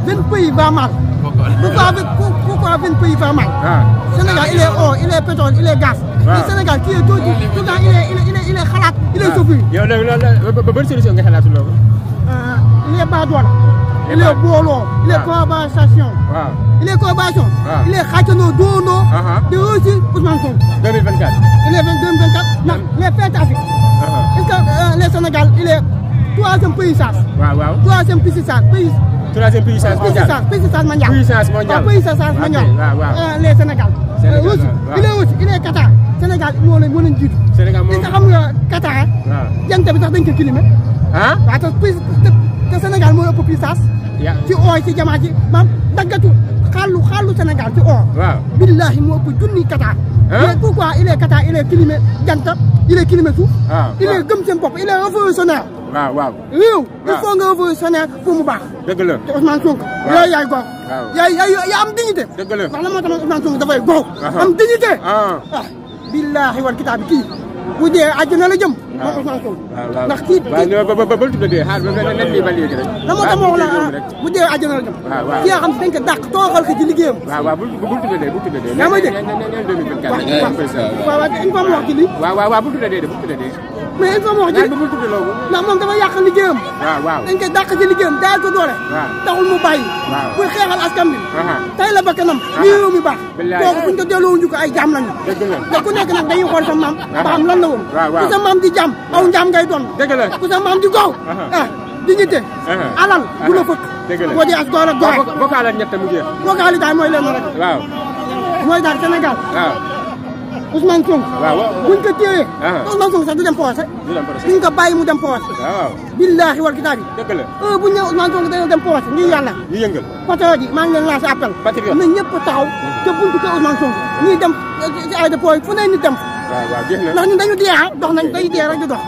20 pays va mal. Pourquoi 20 pays va mal? Sénégal, il est or, il est pétrole, il est gaz. Le Sénégal qui est tout le temps, il est khalat, il est souffri. Bonne solution nga xalaat loolu. Il est badoil, il est bolo, il est collaboration. Il est collaboration. Il est khachano dono de aussi Ousmane Sonko. 2024. Il est 2024. Non, les fêtes d'Afrique. Est-ce que le Sénégal, il est troisième puissance? Troisième puissance. Troisième puissance mondiale. Puissance mondiale. Puissance mondiale. Puissance mondiale. Le Sénégal. Il est Qatar. Sénégal moo leen jiitu. Sénégal moom xam nga Qatar. jant bi sax dañ ko climer. waaw te Sénégal moo ëpp puissance. ci or ci jamaa ji maam daggatu xaalu Sénégal ci or. billahi moo ëpp junni Qatar. mais pourquoi il est Qatar, il est climé jant, il est climé tout. Il est comme seen bopp, il est révolutionnaire. réew il faut nga révolutionnaire pour mu baax. dëgg la te Ousmane Sonko. yooyu yaay góor. yaa am dignité. dëgg la ndax la moo tax Ousmane Sonko dafay góor. am dignité. billahi wal kitaab kii bu dee àjjana la jëm. moom Ousmane Sonko. ndax kii ba tudd dee xaar ba nen lii ba léegi rek. la moo tax ma wax la bu dee àjjana la jëm. kii yaa xam si dañ ko dàq tooxal ko ci liggéeyam. bul tudd dee. yaa may dégg waaw il faut mu wax ci lii. bul tudd dee bul tudd dee. mais il faut mu wax ci bul tudd loolu. ndax moom dafa yàq liggéeyam. dañ koy dàq ci liggéeyam daal ko doole. taxul mu bàyyi. buy xeexal askan bi. tey la bakkanam. lii réew mi baax. kooku buñ ko delloo wuñu ko ay jaam lañu. te ku nekk nag dañuy xool sa maam. ba xam lan la woon. ku sa maam di jaam aw njaam ngay doon. ku sa maam di goow. dignité. alal du la fëkk. boo dee as góor ak góor. vocal ak ñett mu jeex. vocal yi daal mooy leen rek. mooy daal Sénégal. Ousmane Sonko. buñ ko téyee. Ousmane Sonko sax du dem procès. duñ ko bàyyi mu dem procès. billahi wal kitaab yi. dëgg la buñ ne Ousmane Sonko dañoo dem procès ngir yàlla. ñu yëngal. patriote yi maa ngi leen lancé appel. na ñëpp taxaw te buntu ko Ousmane Sonko ñuy dem ci aéroport yi fu ne ñu dem. jeex na ndax ñun dañu dee dox nañ day dee rek di dox.